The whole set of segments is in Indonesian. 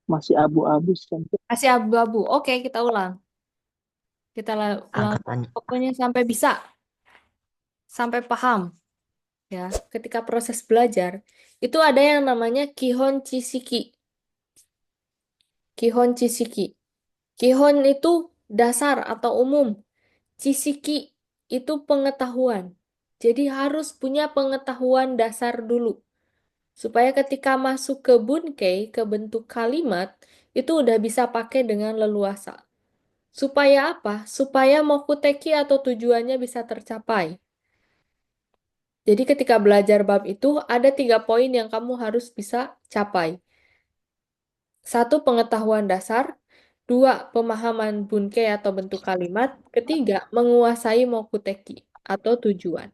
Masih abu-abu sih. Masih abu-abu. Oke, kita ulang. Kita ulang. Angkatannya. Pokoknya sampai bisa, sampai paham. Ya, ketika proses belajar, itu ada yang namanya Kihon Chisiki. Kihon Chisiki. Kihon itu dasar atau umum. Chisiki itu pengetahuan. Jadi harus punya pengetahuan dasar dulu. Supaya ketika masuk ke Bunkei, ke bentuk kalimat, itu udah bisa pakai dengan leluasa. Supaya apa? Supaya mokuteki atau tujuannya bisa tercapai. Jadi ketika belajar bab itu, ada 3 poin yang kamu harus bisa capai. 1, pengetahuan dasar. 2, pemahaman Bunkei atau bentuk kalimat. Ketiga, menguasai mokuteki atau tujuan.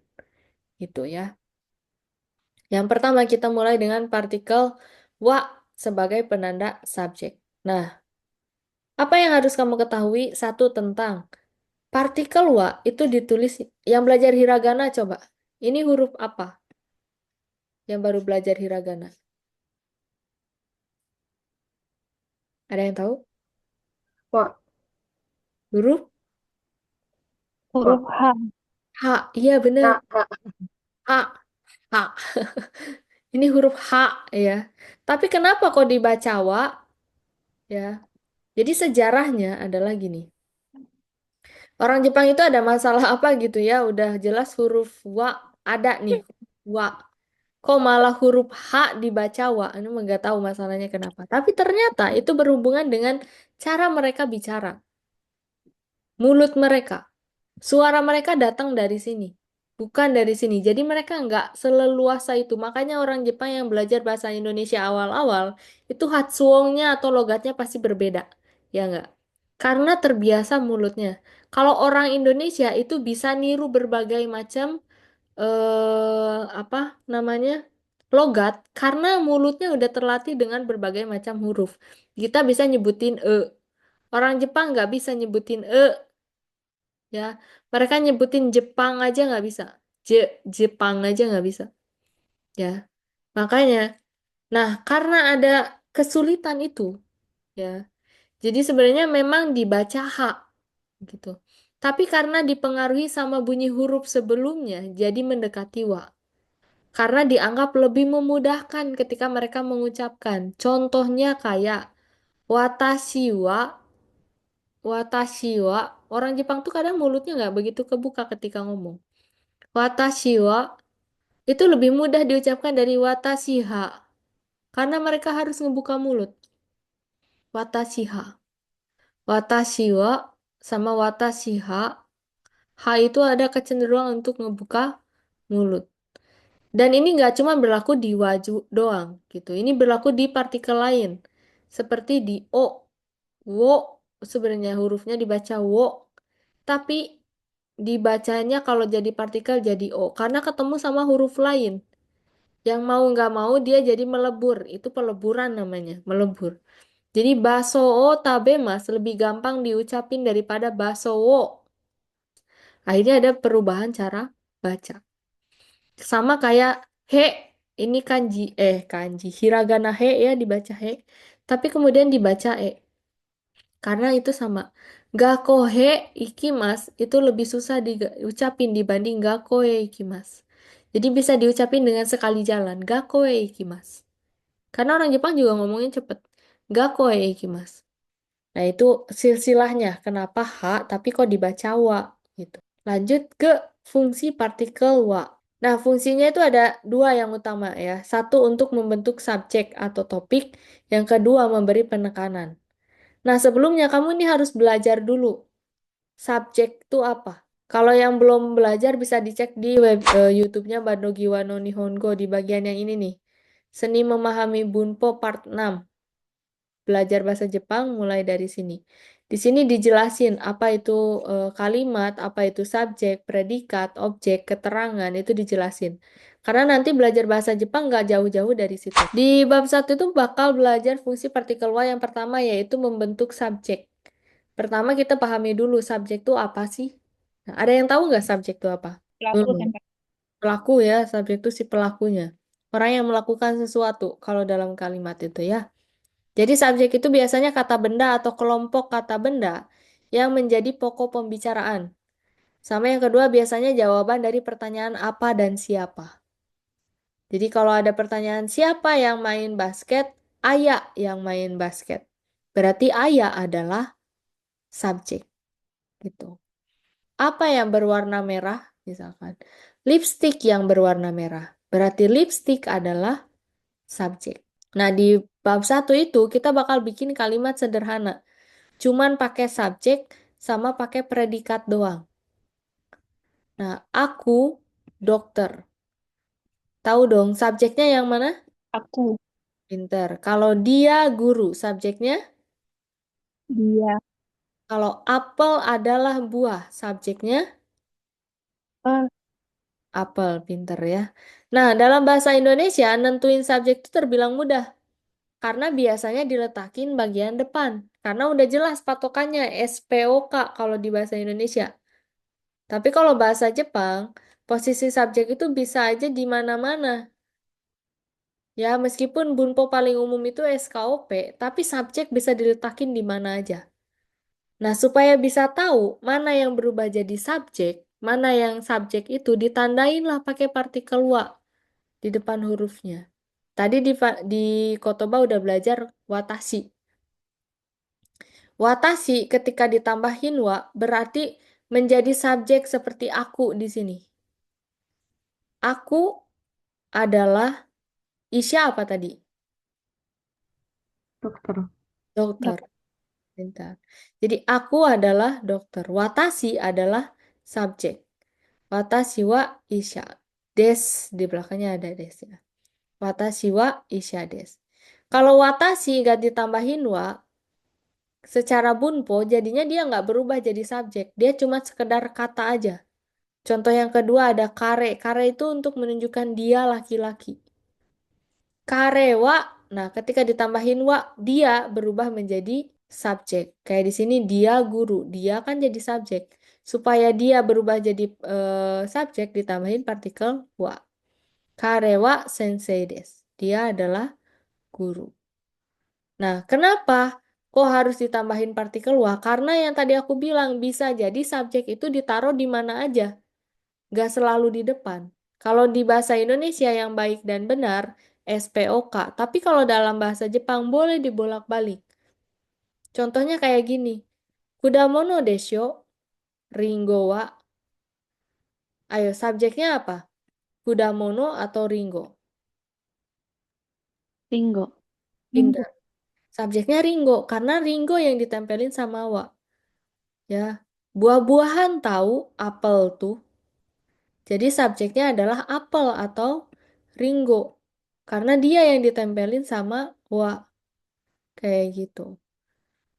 Gitu ya. Yang pertama kita mulai dengan partikel wa sebagai penanda subjek. Nah, apa yang harus kamu ketahui? 1, tentang partikel wa itu ditulis, yang belajar hiragana coba. Ini huruf apa yang baru belajar hiragana? Ada yang tahu? Wah, Huruf wah. Huruf H. H. Iya benar. Nah, nah, H. H. Ini huruf H ya. Tapi kenapa kok dibaca wa ya? Jadi sejarahnya adalah gini. Orang Jepang itu ada masalah apa gitu ya? Udah jelas huruf wa ada nih. Wa. Kok malah huruf H dibaca wa? Anu nggak tahu masalahnya kenapa. Tapi ternyata itu berhubungan dengan cara mereka bicara. Mulut mereka. Suara mereka datang dari sini. Bukan dari sini. Jadi mereka nggak seleluasa itu. Makanya orang Jepang yang belajar bahasa Indonesia awal-awal, itu hatsuongnya atau logatnya pasti berbeda. Ya nggak? Karena terbiasa mulutnya. Kalau orang Indonesia itu bisa niru berbagai macam apa namanya logat karena mulutnya udah terlatih dengan berbagai macam huruf. Kita bisa nyebutin orang Jepang nggak bisa nyebutin ya. Mereka nyebutin Jepang aja nggak bisa. Jepang aja nggak bisa ya. Makanya, nah karena ada kesulitan itu ya. Jadi sebenarnya memang dibaca H gitu. Tapi karena dipengaruhi sama bunyi huruf sebelumnya, jadi mendekati wa. Karena dianggap lebih memudahkan ketika mereka mengucapkan. Contohnya kayak watashi wa, watashi wa. Orang Jepang tuh kadang mulutnya nggak begitu kebuka ketika ngomong. Watashi wa itu lebih mudah diucapkan dari watashi ha. Karena mereka harus ngebuka mulut. Watashi ha. Watashi wa sama watashi ha. Ha itu ada kecenderungan untuk ngebuka mulut. Dan ini nggak cuma berlaku di waju doang gitu. Ini berlaku di partikel lain. Seperti di o, wo sebenarnya hurufnya dibaca wo, tapi dibacanya kalau jadi partikel jadi o karena ketemu sama huruf lain. Yang mau nggak mau dia jadi melebur. Itu peleburan namanya, melebur. Jadi baso o tabemas lebih gampang diucapin daripada baso wo. Akhirnya ada perubahan cara baca. Sama kayak he, ini kanji, hiragana he ya dibaca he, tapi kemudian dibaca e. Karena itu sama. Gakohe ikimas itu lebih susah diucapin dibanding gakoe ikimas. Jadi bisa diucapin dengan sekali jalan. Gakoe ikimas. Karena orang Jepang juga ngomongnya cepet. Gakoe ikimas. Nah itu silsilahnya. Kenapa ha tapi kok dibaca wa gitu. Lanjut ke fungsi partikel wa. Nah, fungsinya itu ada 2 yang utama ya. Satu untuk membentuk subjek atau topik, yang kedua memberi penekanan. Nah, sebelumnya kamu ini harus belajar dulu. Subjek itu apa? Kalau yang belum belajar bisa dicek di YouTube-nya Badogi wa no Nihongo di bagian yang ini nih. Seni Memahami Bunpo Part 6. Belajar bahasa Jepang mulai dari sini. Di sini dijelasin apa itu kalimat, apa itu subjek, predikat, objek, keterangan, itu dijelasin. Karena nanti belajar bahasa Jepang nggak jauh-jauh dari situ. Di bab 1 itu bakal belajar fungsi partikel wa yang pertama yaitu membentuk subjek. Pertama kita pahami dulu subjek itu apa sih? Nah, ada yang tahu nggak subjek itu apa? Pelaku Hmm, kan Kak. pelaku ya, subjek itu si pelakunya. Orang yang melakukan sesuatu kalau dalam kalimat itu ya. Jadi subjek itu biasanya kata benda atau kelompok kata benda yang menjadi pokok pembicaraan. Sama yang kedua biasanya jawaban dari pertanyaan apa dan siapa. Jadi kalau ada pertanyaan siapa yang main basket, Ayah yang main basket. Berarti Ayah adalah subjek gitu. Apa yang berwarna merah? Misalkan lipstick yang berwarna merah. Berarti lipstick adalah subjek. Nah, di bab satu itu kita bakal bikin kalimat sederhana. Cuman pakai subjek sama pakai predikat doang. Nah, aku dokter. Tahu dong subjeknya yang mana? Aku. Pinter. Kalau dia guru, subjeknya. Dia. Kalau apel adalah buah, subjeknya Eh, apel. Pinter ya. Nah, dalam bahasa Indonesia, nentuin subjek itu terbilang mudah. Karena biasanya diletakin bagian depan. Karena udah jelas patokannya SPOK kalau di bahasa Indonesia. Tapi kalau bahasa Jepang, posisi subjek itu bisa aja di mana-mana. Ya, meskipun bunpo paling umum itu SKOP, tapi subjek bisa diletakin di mana aja. Nah, supaya bisa tahu mana yang berubah jadi subjek, mana yang subjek itu ditandain lah pakai partikel wa di depan hurufnya. Tadi di Kotoba udah belajar watashi. Watashi ketika ditambahin wa berarti menjadi subjek seperti aku di sini. Aku adalah Isya apa tadi? dokter. Dokter. Dok- Bentar. Jadi aku adalah dokter. Watashi adalah subjek. Watashi wa Isya. Des di belakangnya ada des ya. Watashi wa Isya des. Kalau watashi gak ditambahin wa, secara bunpo jadinya dia nggak berubah jadi subjek. Dia cuma sekedar kata aja. Contoh yang kedua ada kare. Kare itu untuk menunjukkan dia laki-laki. Karewa, nah ketika ditambahin wa, dia berubah menjadi subjek. Kayak di sini dia guru, dia kan jadi subjek. Supaya dia berubah jadi subjek ditambahin partikel wa. Karewa sensei desu. Dia adalah guru. Nah, kenapa kok harus ditambahin partikel wa? Karena yang tadi aku bilang bisa jadi subjek itu ditaruh di mana aja. Nggak selalu di depan. Kalau di bahasa Indonesia yang baik dan benar, SPOK. Tapi kalau dalam bahasa Jepang boleh dibolak-balik. Contohnya kayak gini. Kudamono desho, ringo wa. Ayo, subjeknya apa? Kudamono atau ringo? Ringo. Pindah. Subjeknya ringo, karena ringo yang ditempelin sama wa. Ya, buah-buahan tahu apel tuh. Jadi subjeknya adalah apel atau ringo. Karena dia yang ditempelin sama wa. Kayak gitu.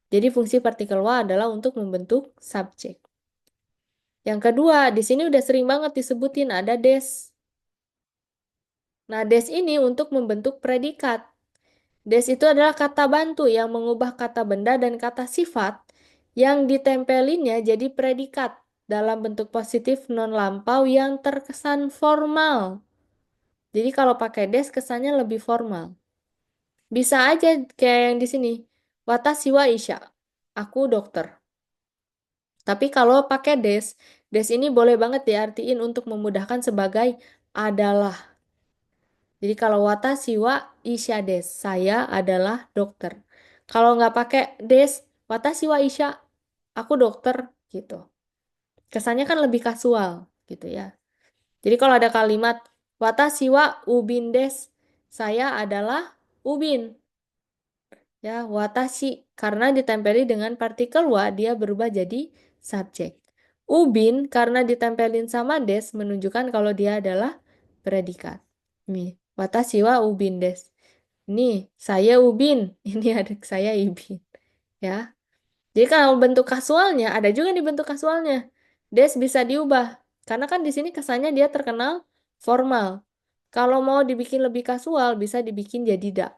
Jadi fungsi partikel wa adalah untuk membentuk subjek. Yang kedua, di sini udah sering banget disebutin ada des. Nah, des ini untuk membentuk predikat. Des itu adalah kata bantu yang mengubah kata benda dan kata sifat yang ditempelinnya jadi predikat dalam bentuk positif non lampau yang terkesan formal. Jadi kalau pakai des kesannya lebih formal. Bisa aja kayak yang di sini. Watashi wa isha. Aku dokter. Tapi kalau pakai des ini boleh banget diartiin untuk memudahkan sebagai adalah. Jadi kalau watashi wa isha des, saya adalah dokter. Kalau nggak pakai des, watashi wa isha, aku dokter gitu. Kesannya kan lebih kasual gitu ya. Jadi kalau ada kalimat watashi wa ubin des, saya adalah ubin. Ya, watashi karena ditempeli dengan partikel wa dia berubah jadi subjek. Ubin karena ditempelin sama des menunjukkan kalau dia adalah predikat. Nih, watashi wa ubin des. Ini saya ubin, ini adik saya ibin. Ya. Jadi kalau bentuk kasualnya ada juga di bentuk kasualnya. Des bisa diubah karena kan di sini kesannya dia terkenal formal. Kalau mau dibikin lebih kasual bisa dibikin jadi da.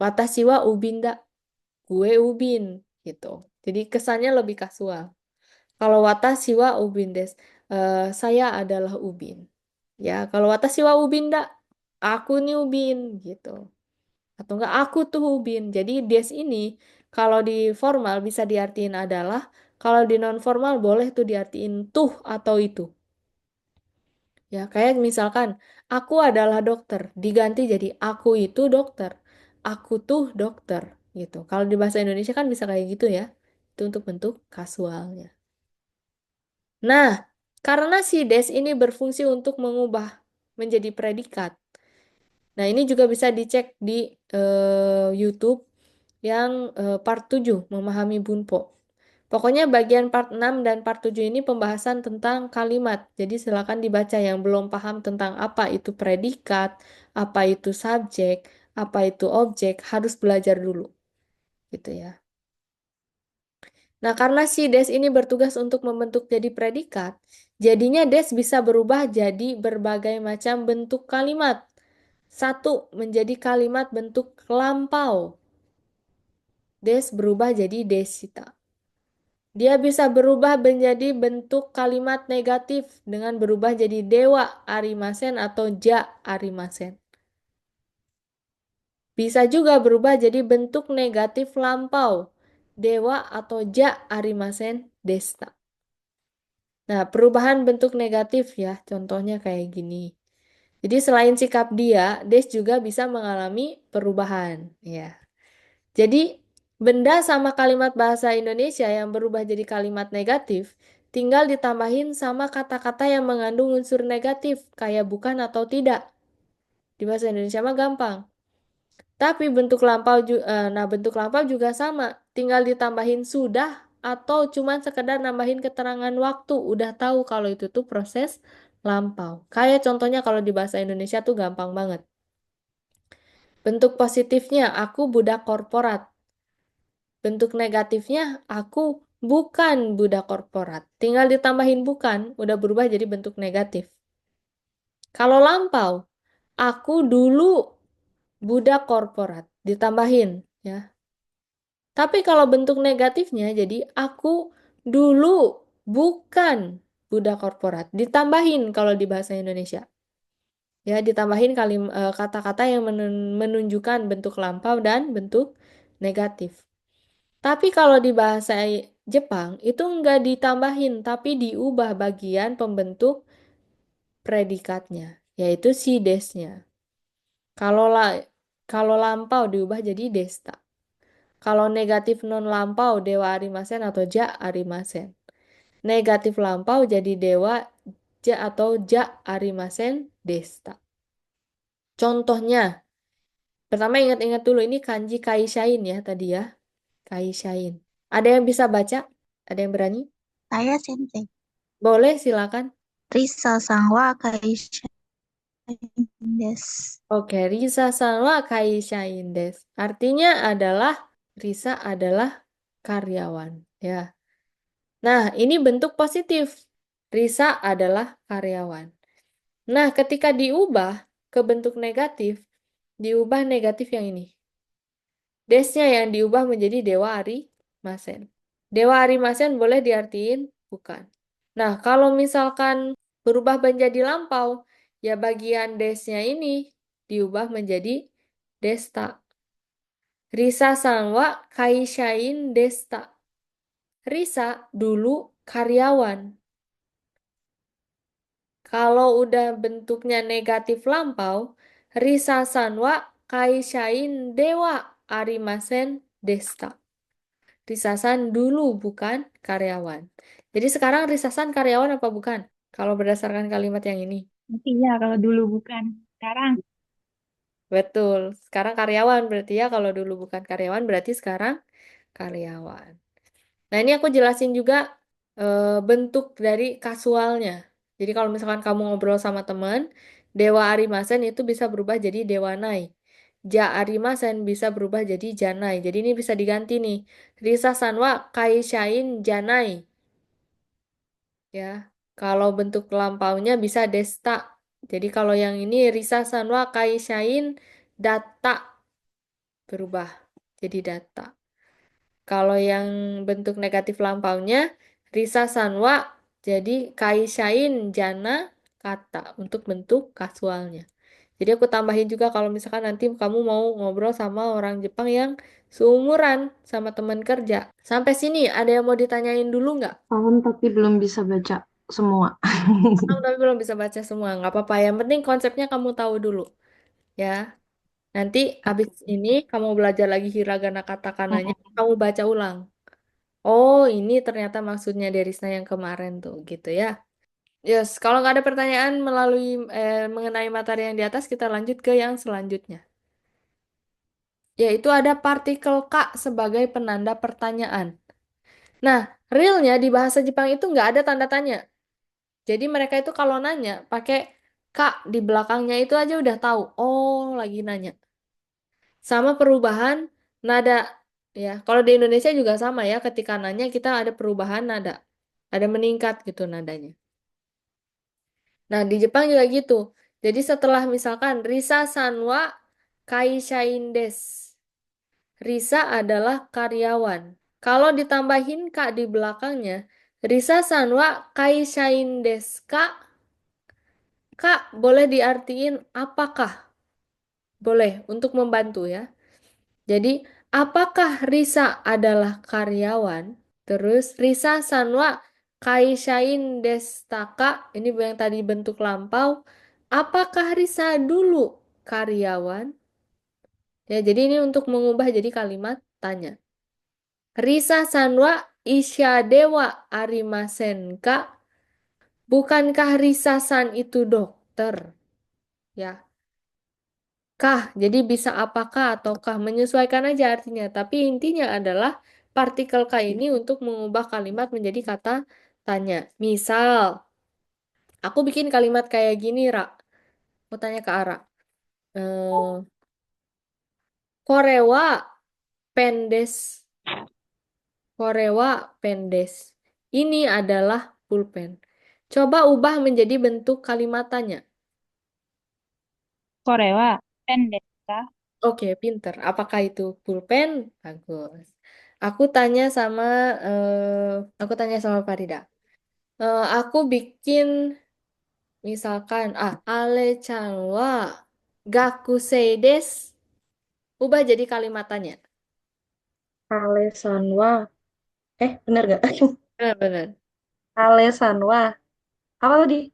Watashi wa ubin da. Gue Ubin gitu. Jadi kesannya lebih kasual. Kalau watashi wa Ubin des, saya adalah Ubin. Ya, kalau watashi wa Ubin da, aku nih Ubin gitu. Atau enggak aku tuh Ubin. Jadi des ini kalau di formal bisa diartiin adalah, kalau di non formal boleh tuh diartiin tuh atau itu. Ya, kayak misalkan aku adalah dokter, diganti jadi aku itu dokter. Aku tuh dokter gitu. Kalau di bahasa Indonesia kan bisa kayak gitu ya. Itu untuk bentuk kasualnya. Nah, karena si des ini berfungsi untuk mengubah menjadi predikat. Nah, ini juga bisa dicek di YouTube yang part 7 memahami Bunpo. Pokoknya bagian part 6 dan part 7 ini pembahasan tentang kalimat. Jadi silakan dibaca yang belum paham tentang apa itu predikat, apa itu subjek, apa itu objek, harus belajar dulu gitu ya. Nah, karena si des ini bertugas untuk membentuk jadi predikat, jadinya des bisa berubah jadi berbagai macam bentuk kalimat. Satu, menjadi kalimat bentuk lampau. Des berubah jadi desita. Dia bisa berubah menjadi bentuk kalimat negatif dengan berubah jadi dewa arimasen atau ja arimasen. Bisa juga berubah jadi bentuk negatif lampau, dewa atau ja arimasen desta. Nah, perubahan bentuk negatif ya, contohnya kayak gini. Jadi selain sikap dia, Des juga bisa mengalami perubahan, ya. Jadi, benda sama kalimat bahasa Indonesia yang berubah jadi kalimat negatif, tinggal ditambahin sama kata-kata yang mengandung unsur negatif, kayak bukan atau tidak. Di bahasa Indonesia mah gampang. Tapi bentuk lampau juga sama, tinggal ditambahin sudah atau cuman sekedar nambahin keterangan waktu, udah tahu kalau itu tuh proses lampau. Kayak contohnya kalau di bahasa Indonesia tuh gampang banget. Bentuk positifnya, aku budak korporat. Bentuk negatifnya, aku bukan budak korporat. Tinggal ditambahin bukan, udah berubah jadi bentuk negatif. Kalau lampau, aku dulu budak korporat. Ditambahin, ya. Tapi kalau bentuk negatifnya, jadi aku dulu bukan budak korporat. Ditambahin kalau di bahasa Indonesia. Ya, ditambahin kata-kata yang menunjukkan bentuk lampau dan bentuk negatif. Tapi kalau di bahasa Jepang itu nggak ditambahin, tapi diubah bagian pembentuk predikatnya, yaitu si desnya. Kalau la kalau lampau diubah jadi desta. Kalau negatif non lampau dewa arimasen atau ja arimasen. Negatif lampau jadi dewa ja atau ja arimasen desta. Contohnya, pertama ingat-ingat dulu ini kanji kaishain ya tadi ya. Kaishain. Ada yang bisa baca? Ada yang berani? Saya Sensei. Boleh, silakan. Risa-san wa kaishain desu. Oke, Risa sama kaishain desu. Artinya adalah Risa adalah karyawan, ya. Nah, ini bentuk positif. Risa adalah karyawan. Nah, ketika diubah ke bentuk negatif, diubah negatif yang ini. Desnya yang diubah menjadi Dewa Ari Masen. Dewa Ari Masen boleh diartiin bukan. Nah, kalau misalkan berubah menjadi lampau, ya bagian desnya ini diubah menjadi desta. Risa sanwa kaishain desta. Risa dulu karyawan. Kalau udah bentuknya negatif lampau, Risa sanwa kaishain dewa arimasen desta. Risasan dulu bukan karyawan. Jadi sekarang Risasan karyawan apa bukan? Kalau berdasarkan kalimat yang ini. Iya, kalau dulu bukan. Sekarang, Betul. Sekarang karyawan berarti ya kalau dulu bukan karyawan berarti sekarang karyawan. Nah, ini aku jelasin juga bentuk dari kasualnya. Jadi kalau misalkan kamu ngobrol sama teman, Dewa Arimasen itu bisa berubah jadi Dewa Nai. Ja Arimasen bisa berubah jadi Janai. Jadi ini bisa diganti nih. Risa Sanwa Kaishain Janai. Ya, kalau bentuk lampaunya bisa Desta. Jadi kalau yang ini Risa Sanwa Kaishain Data berubah jadi data. Kalau yang bentuk negatif lampaunya, Risa Sanwa jadi Kaishain Jana kata untuk bentuk kasualnya. Jadi aku tambahin juga kalau misalkan nanti kamu mau ngobrol sama orang Jepang yang seumuran sama teman kerja. Sampai sini ada yang mau ditanyain dulu nggak? Paham tapi belum bisa baca semua. Kamu tapi belum bisa baca semua, nggak apa-apa. Yang penting konsepnya kamu tahu dulu, ya. Nanti abis Oke. ini kamu belajar lagi hiragana katakananya, Hmm. kamu baca ulang. Oh, ini ternyata maksudnya Derisna yang kemarin tuh, gitu ya. Yes, kalau nggak ada pertanyaan mengenai materi yang di atas, kita lanjut ke yang selanjutnya. Yaitu ada partikel K sebagai penanda pertanyaan. Nah, realnya di bahasa Jepang itu nggak ada tanda tanya. Jadi mereka itu kalau nanya pakai K di belakangnya itu aja udah tahu. Oh, lagi nanya. Sama perubahan nada. Ya, kalau di Indonesia juga sama ya. Ketika nanya kita ada perubahan nada. Ada meningkat gitu nadanya. Nah, di Jepang juga gitu. Jadi setelah misalkan Risa Sanwa Kaishain desu. Risa adalah karyawan. Kalau ditambahin Kak di belakangnya, Risa Sanwa Kaishain desu ka? Kak, boleh diartiin apakah? Boleh, untuk membantu ya. Jadi, apakah Risa adalah karyawan? Terus, Risa Sanwa Kaishain Destaka, ini yang tadi bentuk lampau. Apakah Risa dulu karyawan? Ya, jadi ini untuk mengubah jadi kalimat tanya. Risa Sanwa Isya Dewa Arimasen ka? Bukankah Risa San itu dokter? Ya, kah, jadi bisa apakah ataukah menyesuaikan aja artinya. Tapi intinya adalah partikel kah ini untuk mengubah kalimat menjadi kata tanya. Misal, aku bikin kalimat kayak gini, Ra. Aku tanya ke Ara. Korewa pendes. Korewa pendes. Ini adalah pulpen. Coba ubah menjadi bentuk kalimat tanya. Korewa pendek kah? Oke, pinter. Apakah itu pulpen? Bagus. Aku tanya sama aku tanya sama Farida. Aku bikin misalkan Ale-chan wa gakusei desu. Ubah jadi kalimat tanya. Alesanwa. Bener gak? Benar-benar. Alesanwa. Apa tadi?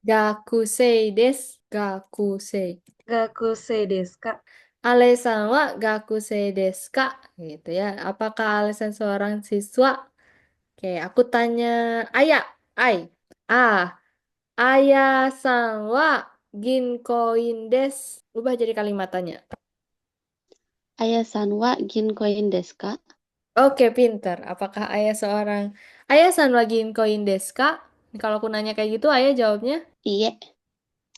Gakusei desu. Gakusei. Gakusei desu ka? Ale-san wa gakusei desu ka? Gitu ya. Apakah alasan seorang siswa? Oke, aku tanya Ayah. Ai. Ah, Ayah-san wa ginkoin desu. Ubah jadi kalimat tanya. Aya-san wa ginkoin desu ka? Oke, pinter. Apakah ayah-san wa ginkoin desu ka? Kalau aku nanya kayak gitu, ayah jawabnya Iye,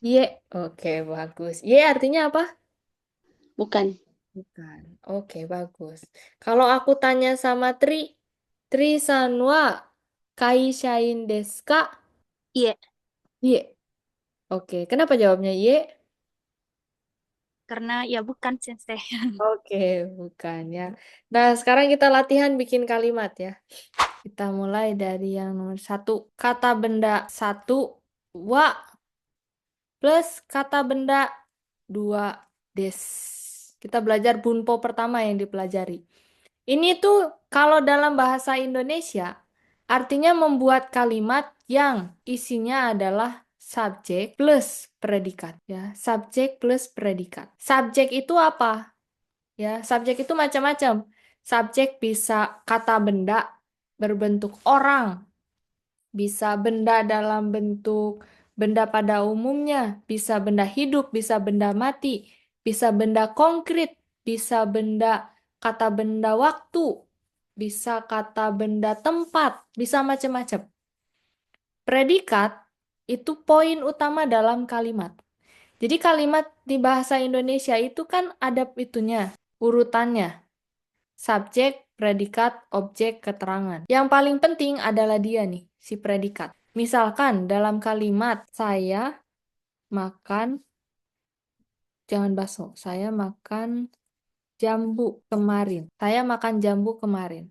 iya. Oke, bagus. Iya artinya apa? bukan. Bukan. Oke, bagus. Kalau aku tanya sama Tri-san wa kaishain desu ka? Iya, Iya. Oke, kenapa jawabnya iya? karena ya bukan sensei. Oke, bukan ya. Nah, sekarang kita latihan bikin kalimat ya. Kita mulai dari yang nomor satu. Kata benda satu, wa, plus kata benda dua, des. Kita belajar bunpo pertama yang dipelajari. Ini tuh kalau dalam bahasa Indonesia, artinya membuat kalimat yang isinya adalah subjek plus predikat. Ya, subjek plus predikat. Subjek itu apa? Ya, subjek itu macam-macam. Subjek bisa kata benda berbentuk orang, bisa benda dalam bentuk benda pada umumnya, bisa benda hidup, bisa benda mati, bisa benda konkret, bisa kata benda waktu, bisa kata benda tempat, bisa macam-macam. Predikat itu poin utama dalam kalimat. Jadi kalimat di bahasa Indonesia itu kan ada itunya, urutannya. Subjek, predikat, objek, keterangan. Yang paling penting adalah dia nih, si predikat. Misalkan dalam kalimat saya makan, jangan bakso, saya makan jambu kemarin. Saya makan jambu kemarin.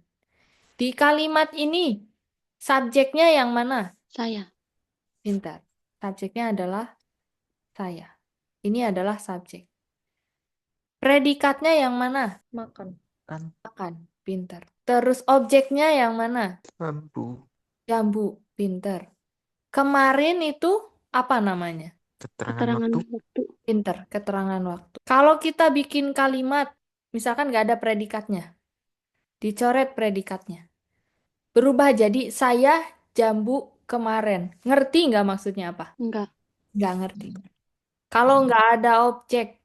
Di kalimat ini, subjeknya yang mana? Saya. Pintar. Subjeknya adalah saya. Ini adalah subjek. Predikatnya yang mana? Makan. Kan Makan. Pinter. Terus objeknya yang mana? lampu. Jambu. Pinter. Kemarin itu apa namanya? Keterangan Keterangan waktu. waktu. Pinter. Keterangan waktu. Kalau kita bikin kalimat, misalkan nggak ada predikatnya, dicoret predikatnya. Berubah jadi saya jambu kemarin. Ngerti nggak maksudnya apa? Enggak. Nggak ngerti. Kalau nggak ada objek,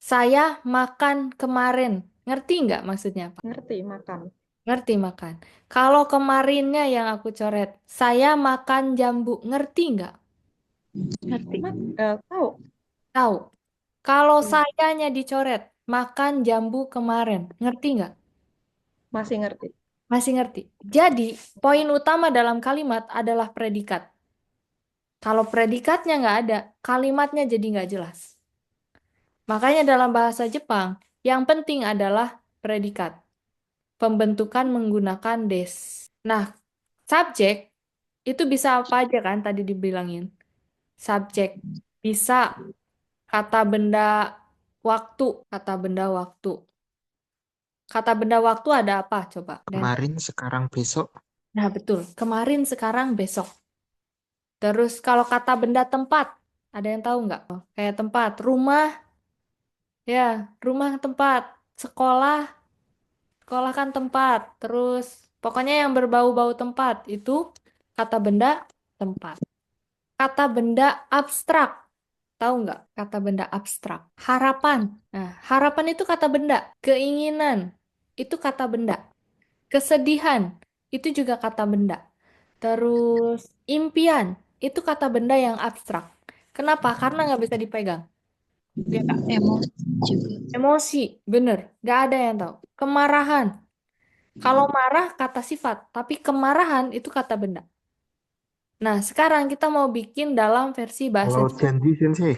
saya makan kemarin. Ngerti nggak maksudnya apa? Ngerti, makan. Ngerti makan. Kalau kemarinnya yang aku coret, saya makan jambu. Ngerti nggak? Ngerti. Tahu. Tahu. Kalau Hmm. sayanya dicoret, makan jambu kemarin. Ngerti nggak? Masih ngerti. Masih ngerti. Jadi, poin utama dalam kalimat adalah predikat. Kalau predikatnya nggak ada, kalimatnya jadi nggak jelas. Makanya dalam bahasa Jepang, yang penting adalah predikat. Pembentukan menggunakan des. Nah, subjek itu bisa apa aja kan tadi dibilangin. Subjek bisa kata benda waktu, kata benda waktu. Kata benda waktu ada apa coba? Kemarin, sekarang, besok. Nah, betul. Kemarin, sekarang, besok. Terus kalau kata benda tempat, ada yang tahu nggak? Oh, kayak tempat, rumah, ya, rumah tempat, sekolah, sekolah kan tempat. Terus pokoknya yang berbau-bau tempat itu kata benda tempat. Kata benda abstrak, tahu nggak? Kata benda abstrak. Harapan. Nah, harapan itu kata benda. Keinginan itu kata benda. Kesedihan itu juga kata benda. Terus impian itu kata benda yang abstrak. Kenapa? Karena nggak bisa dipegang. Dia nggak. Emosi juga. Emosi, bener. Nggak ada yang tahu. Kemarahan. Kalau marah kata sifat, tapi kemarahan itu kata benda. Nah, sekarang kita mau bikin dalam versi bahasa Kalau Jepang. janji, Sensei.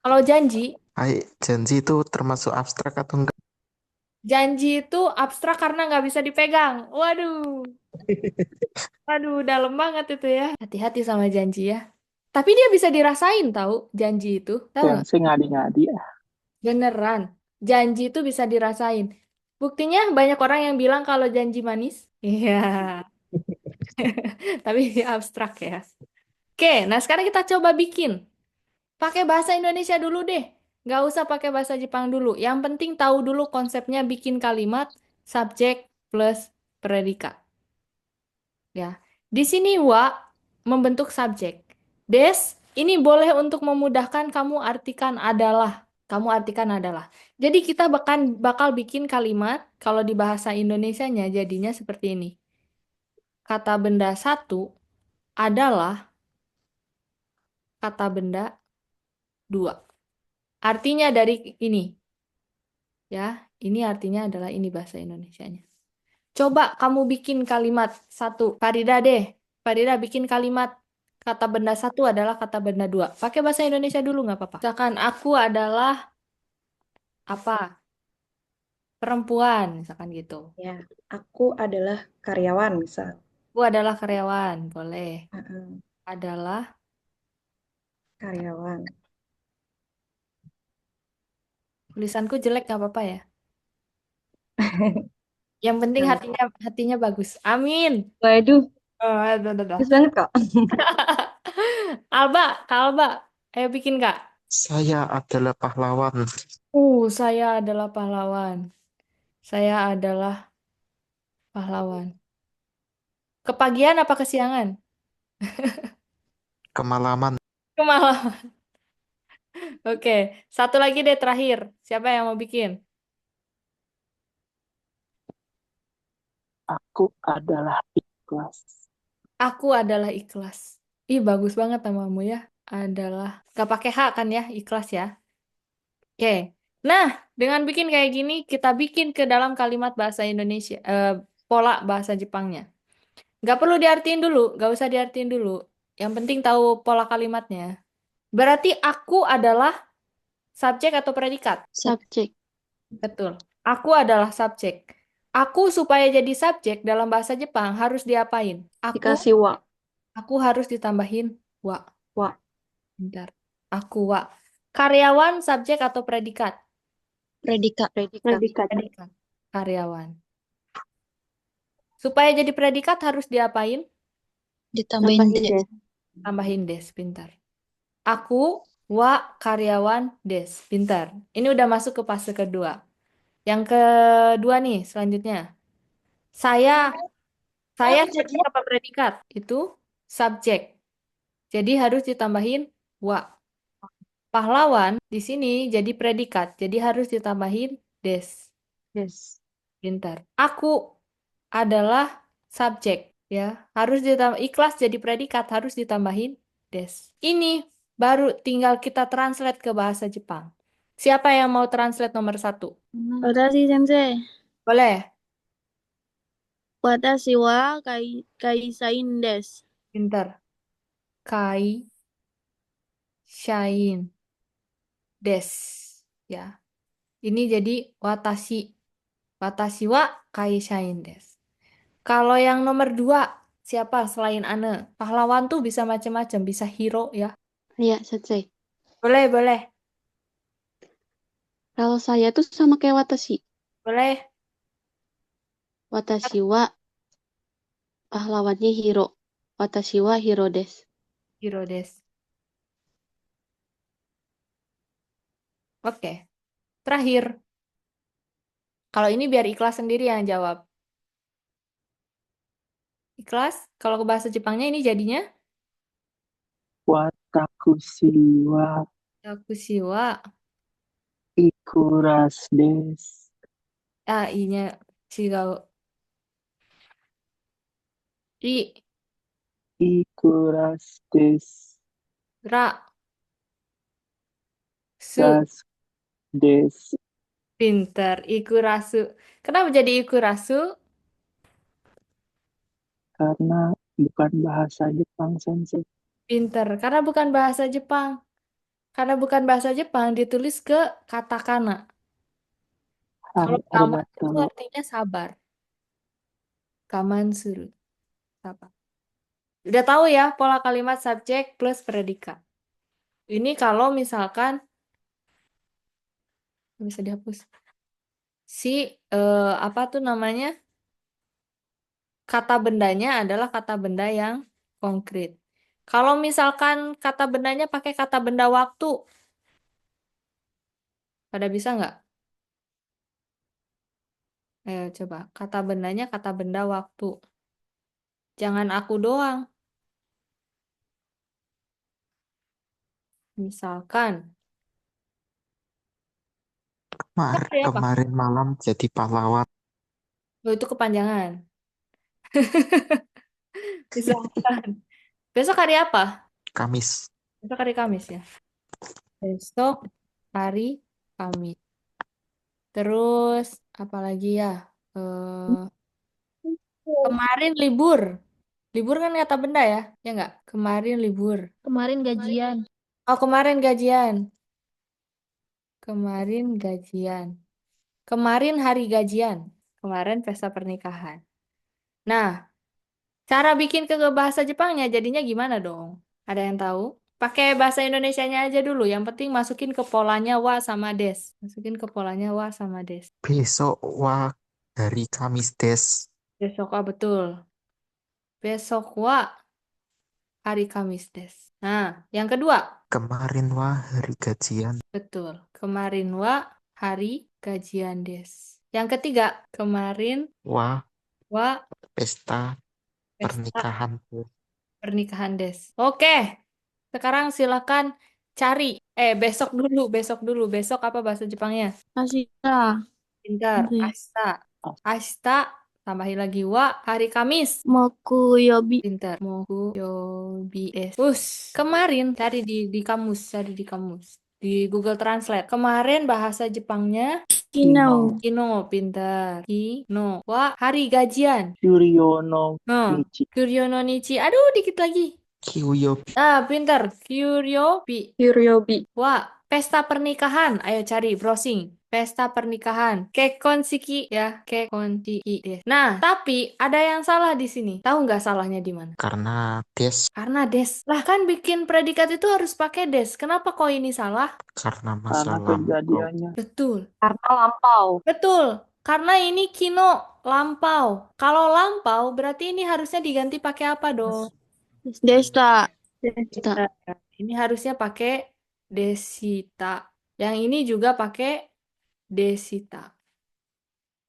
Kalau janji, Janji itu termasuk abstrak atau enggak? janji itu abstrak karena nggak bisa dipegang. Waduh, waduh, dalam banget itu ya. Hati-hati sama janji ya. Tapi dia bisa dirasain tahu janji itu. Tahu nggak? Sensei ngadi-ngadi ya. Beneran. Janji itu bisa dirasain. Buktinya banyak orang yang bilang kalau janji manis. Iya. Tapi dia abstrak ya. Oke, nah sekarang kita coba bikin. Pakai bahasa Indonesia dulu deh. Nggak usah pakai bahasa Jepang dulu. Yang penting tahu dulu konsepnya bikin kalimat subjek plus predikat. Ya. Di sini wa membentuk subjek. Des, ini boleh untuk memudahkan kamu artikan adalah. Kamu artikan adalah. Jadi kita bakal bikin kalimat kalau di bahasa Indonesianya jadinya seperti ini. Kata benda satu adalah kata benda dua. Artinya dari ini. Ya, ini artinya adalah ini bahasa Indonesianya. Coba kamu bikin kalimat satu. Farida deh. Farida bikin kalimat kata benda satu adalah kata benda dua. Pakai bahasa Indonesia dulu nggak apa-apa. Misalkan aku adalah apa? Perempuan, misalkan gitu. Ya, aku adalah karyawan, misal. Aku adalah karyawan, boleh. Heeh, Adalah, karyawan. tulisanku jelek nggak apa-apa ya. Yang penting Nggak hatinya bagus. Amin. Waduh, Oh, aduh, aduh, aduh. bagus banget kok. Alba, Kak Alba, ayo bikin Kak. Saya adalah pahlawan. Saya adalah pahlawan. Saya adalah pahlawan. Kepagian apa kesiangan? Kemalaman. Kemalam. Oke, satu lagi deh terakhir. Siapa yang mau bikin? Aku adalah ikhlas. Aku adalah ikhlas. Ih, bagus banget namamu ya. Adalah. Gak pakai H kan ya, ikhlas ya. Oke. Nah, dengan bikin kayak gini, kita bikin ke dalam kalimat bahasa Indonesia, pola bahasa Jepangnya. Gak perlu diartiin dulu, gak usah diartiin dulu. Yang penting tahu pola kalimatnya. Berarti aku adalah subjek atau predikat? Subjek. Betul. Aku adalah subjek. Aku supaya jadi subjek dalam bahasa Jepang harus diapain? Dikasih Aku harus ditambahin wa. wa. Bentar. Aku wa. Karyawan, subjek atau predikat? Predikat. Predikat. Predikat. Karyawan. Supaya jadi predikat harus diapain? Ditambahin Tambahin des. des. Tambahin des, pintar. Aku, karyawan, des, pintar. Ini udah masuk ke fase kedua. Yang kedua nih, selanjutnya. Saya subjek apa predikat? Itu subjek. Jadi harus ditambahin wa. Pahlawan di sini jadi predikat. Jadi harus ditambahin des. Des. Pintar. Aku adalah subjek, ya. Harus ditambah ikhlas jadi predikat, harus ditambahin des. Ini baru tinggal kita translate ke bahasa Jepang. Siapa yang mau translate nomor 1? Watashi sensei. Boleh? Watashi wa kaisain desu. Pintar. Kai shain des. Ya. Ini jadi watashi. Watashi wa kai shain des. Kalau yang nomor 2, siapa selain Ane? Pahlawan tuh bisa macam-macam, bisa hero ya. Iya, sensei. Boleh, boleh. Kalau saya tuh sama kayak watashi. Boleh. Watashi wa pahlawannya hero. Watashi wa hero des. Hero des. Oke. Terakhir. Kalau ini biar ikhlas sendiri yang jawab. Ikhlas? Kalau ke bahasa Jepangnya ini jadinya? Watakushi wa Yakushi wa. ikuras des. I-nya chigau. I. Ikuras des. Ra. Su. Das des. Pinter. Ikurasu. Kenapa jadi ikurasu? Karena bukan bahasa Jepang, sensei. Pinter. Karena bukan bahasa Jepang. Karena bukan bahasa Jepang, ditulis ke katakana. Kalau kaman itu Arigato. artinya sabar. Kaman suru. Sabar. Udah tahu ya pola kalimat subjek plus predikat. Ini kalau misalkan bisa dihapus. Apa tuh namanya? Kata bendanya adalah kata benda yang konkret. Kalau misalkan kata bendanya pakai kata benda waktu, pada bisa nggak? Ayo coba. Kata bendanya kata benda waktu. Jangan aku doang. Misalkan. Hari apa? Kemarin malam jadi pahlawan. Oh, itu kepanjangan. Misalkan. Besok hari apa? Kamis. Besok hari Kamis ya. Besok hari Kamis. Terus apa lagi ya? Kemarin libur. Libur kan kata benda ya? Ya nggak? Kemarin libur. Kemarin gajian. Oh, kemarin gajian. Kemarin gajian. Kemarin hari gajian. Kemarin pesta pernikahan. Nah, cara bikin ke bahasa Jepangnya jadinya gimana dong? Ada yang tahu? Pakai bahasa Indonesianya aja dulu. Yang penting masukin ke polanya wa sama des. Masukin ke polanya wa sama des. Besok hari Kamis des. Besok betul. Besok wa hari Kamis des. Nah, yang kedua. Kemarin hari gajian. Betul. Kemarin wa hari gajian des. Yang ketiga. Kemarin wa Pesta pernikahan des. pernikahan des. Oke. Sekarang silakan cari. Besok dulu. Besok apa bahasa Jepangnya? Ashita. Pintar. Ashita. Ashita. Tambahin lagi wa hari Kamis. Mokuyobi. Pintar. Mokuyobi es. Kemarin cari di kamus, di Google Translate. Kemarin bahasa Jepangnya Kino. Kino, pintar. Kino. Wa hari gajian. Kuryono Nichi. Kuryono Nichi. Aduh, dikit lagi. Kyuyobi. Pintar. Kuryobi. Yuriobi. Wa pesta pernikahan. Ayo cari browsing. Pesta pernikahan. Kekonshiki ya, kekonshiki desu. Nah, tapi ada yang salah di sini. Tahu nggak salahnya di mana? Karena des, Karena des. Lah kan bikin predikat itu harus pakai des. Kenapa kok ini salah? karena Karena masa lampau. kejadiannya. Betul. Karena lampau. Betul. Karena ini kino lampau. Kalau lampau berarti ini harusnya diganti pakai apa dong? Desta. Kita Ini harusnya pakai desita. Yang ini juga pakai desita.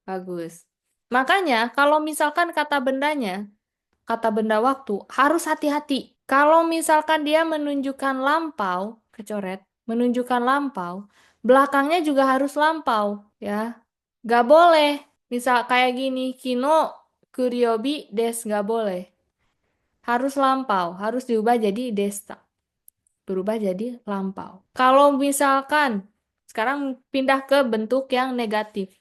Bagus. Makanya kalau misalkan kata bendanya, kata benda waktu, harus hati-hati. Kalau misalkan dia menunjukkan lampau, kecoret, menunjukkan lampau, belakangnya juga harus lampau, ya. Gak boleh. Misal kayak gini, kino kuriobi des, gak boleh. Harus lampau, harus diubah jadi desta. Berubah jadi lampau. Kalau misalkan, sekarang pindah ke bentuk yang negatif.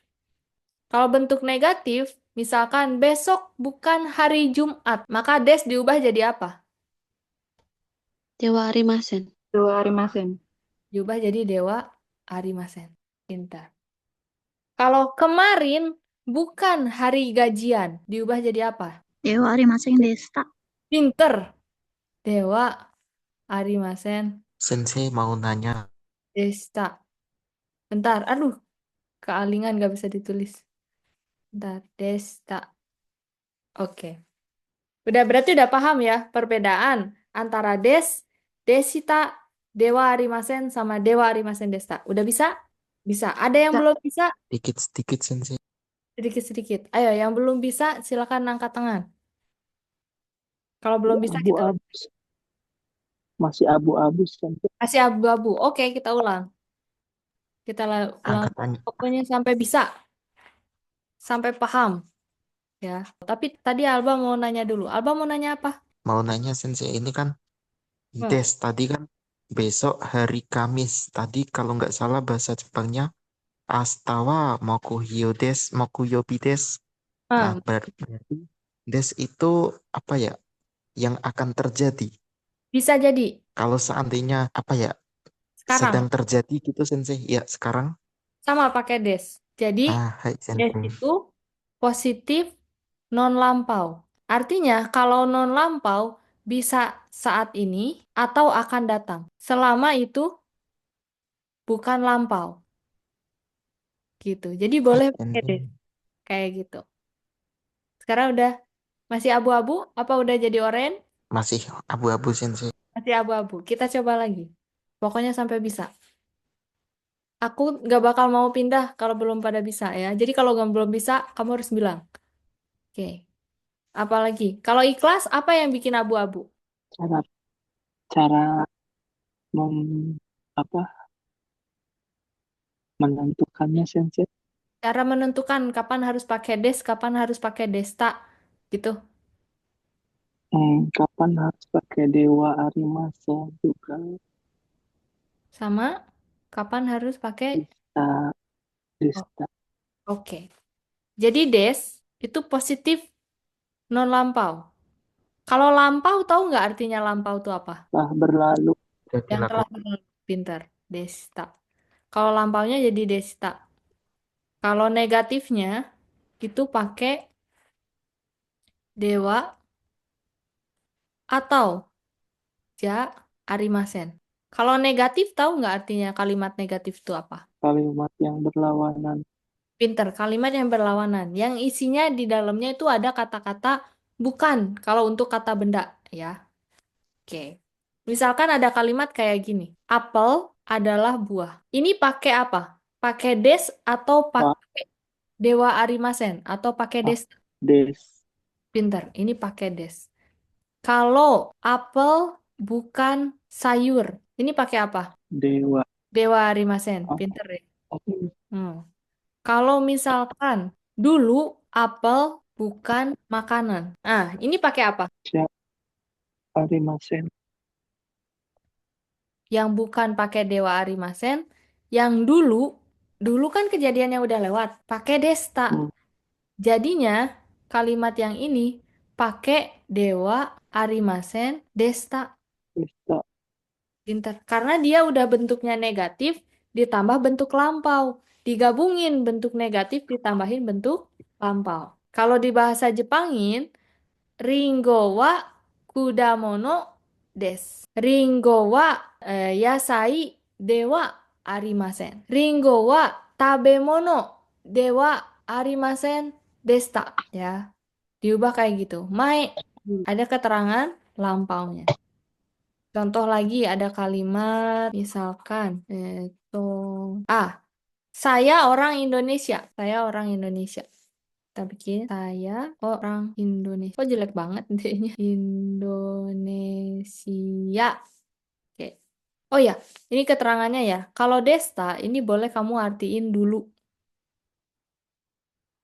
Kalau bentuk negatif, misalkan besok bukan hari Jumat, maka des diubah jadi apa? Dewa Arimasen. Dua Arimasen. Diubah jadi Dewa Arimasen. Pintar. Kalau kemarin bukan hari gajian, diubah jadi apa? Dewa Arimasen Desta. Pinter. Dewa Arimasen Sensei mau nanya, Desta. Bentar, aduh, kealingan gak bisa ditulis. Bentar, Desta. Oke. Berarti udah paham ya perbedaan antara desita, Dewa Arimasen sama Dewa Arimasen Desta. Udah bisa? Bisa. Ada yang Bisa. belum bisa? sedikit-sedikit Sensei. Sedikit-sedikit. Ayo, yang belum bisa silakan angkat tangan. Kalau belum bisa kita Abu-abu. Masih abu-abu Sensei. kasih abu-abu. Oke, kita ulang. Kita ulang. Angkat tanya. Pokoknya sampai bisa. Sampai paham. Ya. Tapi tadi Alba mau nanya dulu. Alba mau nanya apa? Mau nanya Sensei, ini kan Hmm. des tadi kan besok hari Kamis. Tadi kalau nggak salah bahasa Jepangnya Astawa Mokuhyo des, Mokuyobi des. Nah, Ah, berarti des itu apa ya? Yang akan terjadi. bisa jadi. Kalau seandainya apa ya? Sekarang. Sedang terjadi gitu Sensei. Ya, sekarang. Sama pakai des. Jadi, Hai des Sensei. itu positif non lampau. Artinya, kalau non lampau bisa saat ini atau akan datang. Selama itu bukan lampau. Gitu. Jadi boleh pakai des. Sensei. Kayak gitu. Sekarang udah masih abu-abu? Apa udah jadi oranye? Masih abu-abu Sensei. Masih abu-abu. Kita coba lagi. Pokoknya sampai bisa. Aku nggak bakal mau pindah kalau belum pada bisa ya. Jadi kalau belum bisa, kamu harus bilang. Oke. Apalagi? Kalau ikhlas, apa yang bikin abu-abu? Cara cara mem, apa menentukannya Sensei. Cara menentukan kapan harus pakai des, kapan harus pakai desta. Gitu. Kapan harus pakai Dewa Arimasen juga Sama kapan harus pakai... bisa Oh, desta oke. Jadi des itu positif non lampau. Kalau lampau tahu nggak artinya lampau itu apa? telah berlalu. Sudah Yang telah dilakukan. berlalu. Pinter. Desta. Kalau lampaunya jadi desta. Kalau negatifnya itu pakai dewa atau ja arimasen. Kalau negatif tahu nggak artinya kalimat negatif itu apa? Kalimat yang berlawanan. Pinter, kalimat yang berlawanan. Yang isinya di dalamnya itu ada kata-kata bukan kalau untuk kata benda ya. Oke. Misalkan ada kalimat kayak gini. Apel adalah buah. Ini pakai apa? Pakai des atau Pak pakai dewa arimasen atau pakai Pak des? Des Pinter, ini pakai des. Kalau apel bukan sayur, ini pakai apa? Dewa. Dewa Arimasen, Oh, pinter ya. oke. Kalau misalkan dulu apel bukan makanan. Ah, ini pakai apa? Siap Arimasen. Yang bukan pakai Dewa Arimasen, yang dulu kan kejadiannya udah lewat, pakai desta. Hmm, Jadinya kalimat yang ini pakai Dewa Arimasen Desta. Desta. Pintar. Karena dia udah bentuknya negatif ditambah bentuk lampau. Digabungin bentuk negatif ditambahin bentuk lampau. Kalau di bahasa Jepangin, Ringo wa kudamono desu. Ringo wa yasai dewa arimasen. Ringo wa tabemono dewa arimasen desta. Ya, diubah kayak gitu. Mai, ada keterangan lampaunya. Contoh lagi ada kalimat misalkan saya orang Indonesia. Saya orang Indonesia. Kita bikin saya orang Indonesia. Kok jelek banget intinya. Indonesia. Oke. Oh ya, ini keterangannya ya. Kalau Desta ini boleh kamu artiin dulu.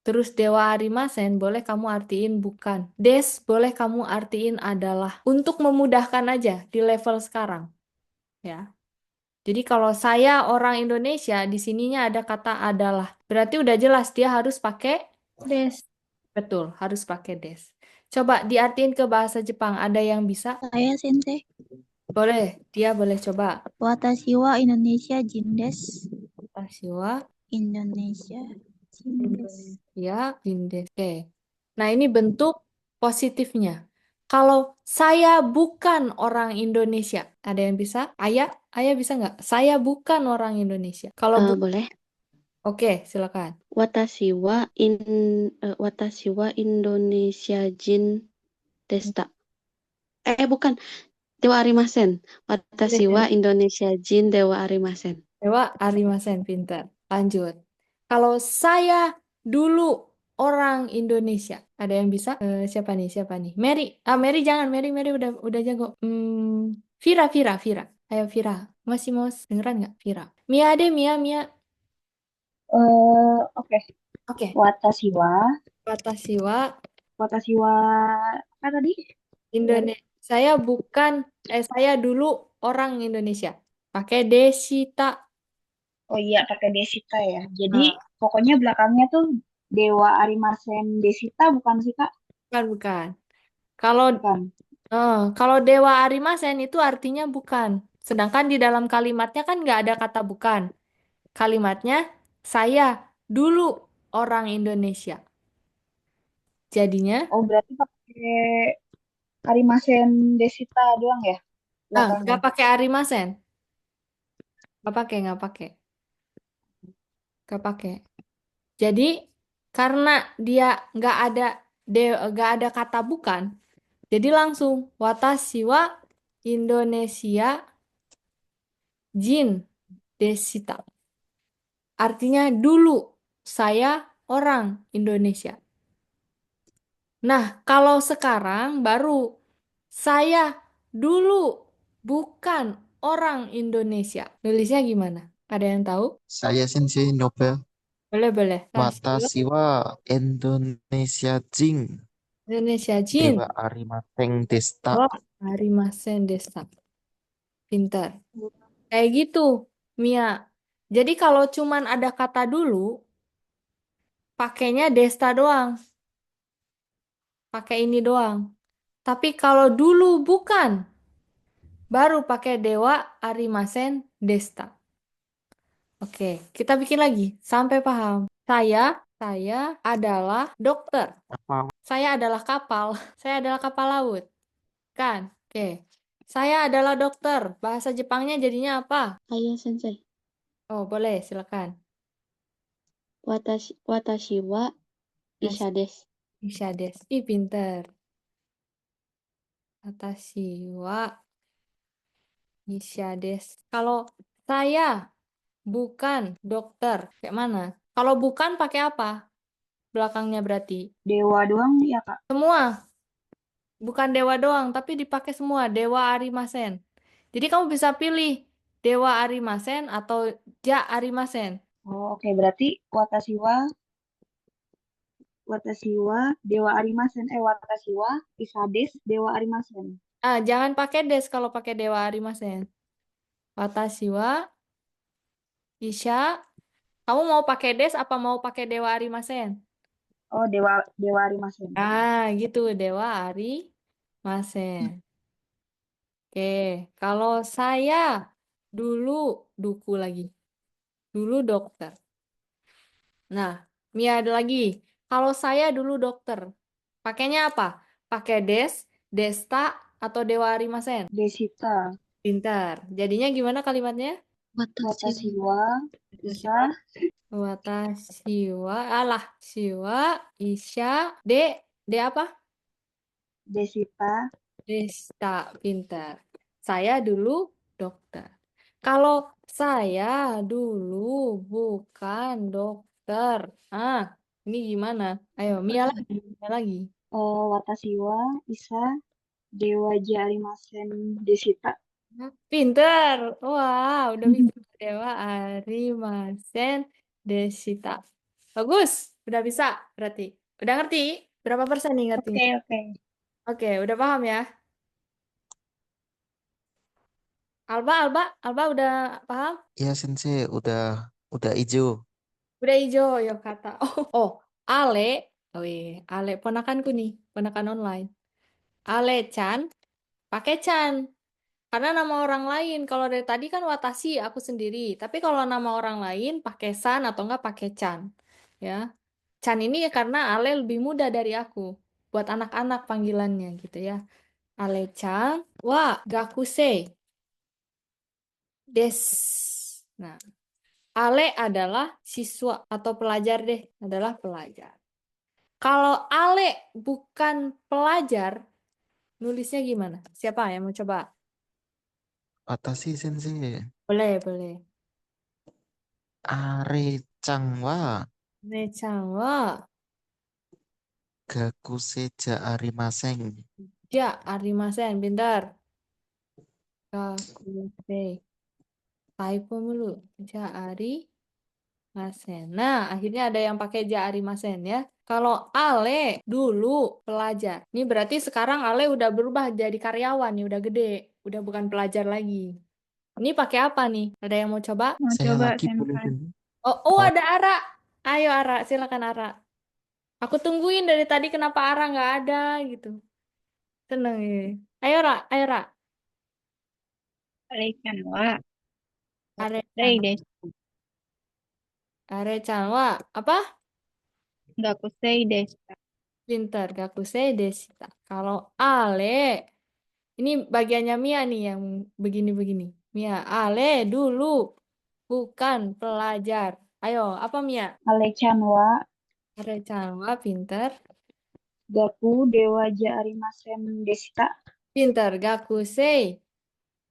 Terus Dewa Arimasen boleh kamu artiin bukan. Des boleh kamu artiin adalah. Untuk memudahkan aja di level sekarang. Ya. Jadi kalau saya orang Indonesia, di sininya ada kata adalah. Berarti udah jelas dia harus pakai des. Betul, harus pakai des. Coba diartiin ke bahasa Jepang. Ada yang bisa? Saya Sensei. Boleh, dia boleh coba. Watashi wa Indonesia Jin desu. Tashiwa, Indonesia Jin desu. Indonesia, Indes. Oke. Nah, ini bentuk positifnya. Kalau saya bukan orang Indonesia, ada yang bisa? Ayah bisa nggak? Saya bukan orang Indonesia. Kalau Boleh. oke, silakan. Watashi wa Indonesia Jin desta. Bukan. Dewa Arimasen. Watashi wa Indonesia Jin Dewa Arimasen. Dewa Arimasen, pintar. Lanjut. Kalau saya dulu orang Indonesia, ada yang bisa? Siapa nih? Siapa nih? Mary. Mary jangan. Mary udah jago. Vira. Ayo Vira. Masih mau dengeran nggak Vira? Mia deh, Mia. Oke. Oke. Watashi wa Watashi wa apa tadi? Indonesia. Saya dulu orang Indonesia. Pakai desita. Oh iya, pakai Desita ya. Jadi Ah, pokoknya belakangnya tuh Dewa Arimasen Desita bukan sih, Kak? bukan. Kalau Bukan. kalau Dewa Arimasen itu artinya bukan. Sedangkan di dalam kalimatnya kan nggak ada kata bukan. Kalimatnya saya dulu orang Indonesia. Jadinya Oh, berarti pakai Arimasen Desita doang ya belakangnya. nggak pakai Arimasen. Nggak pakai. Jadi karena dia nggak ada kata bukan, jadi langsung watashi wa Indonesia Jin desita. Artinya dulu saya orang Indonesia. Nah, kalau sekarang baru saya dulu bukan orang Indonesia. Nulisnya gimana? Ada yang tahu? Saya Sensei Nobel. Boleh. Watashi wa Indonesia Jing Indonesia Jin. Dewa Arimateng Desta. Oh, Harimasen Desa. Pintar. Kayak gitu, Mia. Jadi kalau cuman ada kata dulu, pakainya Desta doang. Pakai ini doang. Tapi kalau dulu bukan, baru pakai Dewa Arimasen Desta. Oke, kita bikin lagi sampai paham. Saya adalah dokter. Apa? Saya adalah kapal. Saya adalah kapal laut. Kan? Oke. Saya adalah dokter. Bahasa Jepangnya jadinya apa? Ayah Sensei. Oh, boleh, silakan. Watashi wa Isha desu. Isha desu. Ih, pinter. Watashi wa Isha desu. Kalau saya bukan dokter, kayak mana? Kalau bukan pakai apa? Belakangnya berarti. Dewa doang ya, Kak. Semua. Bukan dewa doang, tapi dipakai semua. Dewa Arimasen. Jadi kamu bisa pilih Dewa Arimasen atau Ja Arimasen. Oh, oke. Berarti Watashi wa Dewa Arimasen. Watashi wa Isades Dewa Arimasen. Jangan pakai des kalau pakai Dewa Arimasen. Watashi wa Isha. Kamu mau pakai des apa mau pakai Dewa Arimasen? Oh, Dewa Arimasen. Gitu, Dewa Arimasen. Oke, kalau saya dulu duku lagi. Dulu dokter. Nah, Mia ada lagi. Kalau saya dulu dokter, pakainya apa? Pakai des, desta, atau dewa arimasen? Desita, Pintar. Jadinya gimana kalimatnya? Watashi Watashiwa, Isa, Watashiwa, alah, shiwa, isya, de apa? Desita, Desta, pintar. Saya dulu dokter. Kalau saya dulu bukan dokter. Ah, ini gimana? Ayo, Mia lagi, Mia lagi. Watashiwa, Isa, Dewa Arimasen Desita. Pinter. Wah, udah bisa. Dewa Arimasen Desita. Bagus, udah bisa berarti. Udah ngerti? Berapa persen nih ngertinya? Oke. Oke, udah paham ya? Alba udah paham? Ya Sensei, udah hijau. Udah hijau, ya kata. Oh, Ale. Oh iya, Ale ponakanku nih, ponakan online. Ale-chan, pakai chan. Karena nama orang lain, kalau dari tadi kan Watashi, aku sendiri. Tapi kalau nama orang lain, pakai san atau enggak pakai chan. Ya, chan ini ya karena Ale lebih muda dari aku. Buat anak-anak panggilannya gitu ya. Ale-chan, wa gakusei des. Nah, Ale adalah siswa atau pelajar deh, adalah pelajar. Kalau Ale bukan pelajar, nulisnya gimana? Siapa yang mau coba? Watashi Sensei. Boleh, boleh. Are-chan wa Nechan wa gakuseja arimasen. ja arimasen, pintar. Gakusei. Typo mulu. Ja arimasen. Nah, akhirnya ada yang pakai ja arimasen ya. Kalau Ale dulu pelajar. Ini berarti sekarang Ale udah berubah jadi karyawan nih, udah gede. Udah bukan pelajar lagi. Ini pakai apa nih? Ada yang mau coba? Mau Saya coba lagi boleh Senpai. dulu. Oh, ada Ara. Ayo Ara, silakan Ara. Aku tungguin dari tadi kenapa Ara nggak ada gitu. Seneng ya. Ayo Ra. Are-chan wa Are-chan. desu. Are-chan wa apa? Gakusei desu. Pinter, Gakusei Desita. Kalau Ale, ini bagiannya Mia nih yang begini-begini. Mia, Ale dulu bukan pelajar. Ayo, apa Mia? Ale-chan wa Are-chan wa pinter. Gaku Dewa Arimasen Desita. Pinter, Gakusei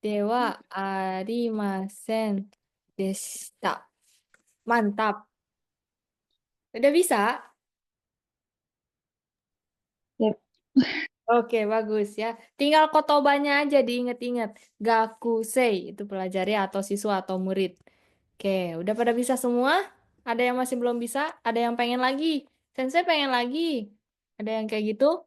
Dewa Arimasen Deshita. Mantap. Udah bisa? Yep. Oke, bagus ya. Tinggal kotobannya aja diinget-inget. Gakusei itu pelajari atau siswa atau murid. Oke, udah pada bisa semua? Ada yang masih belum bisa? Ada yang pengen lagi? Sensei pengen lagi? Ada yang kayak gitu?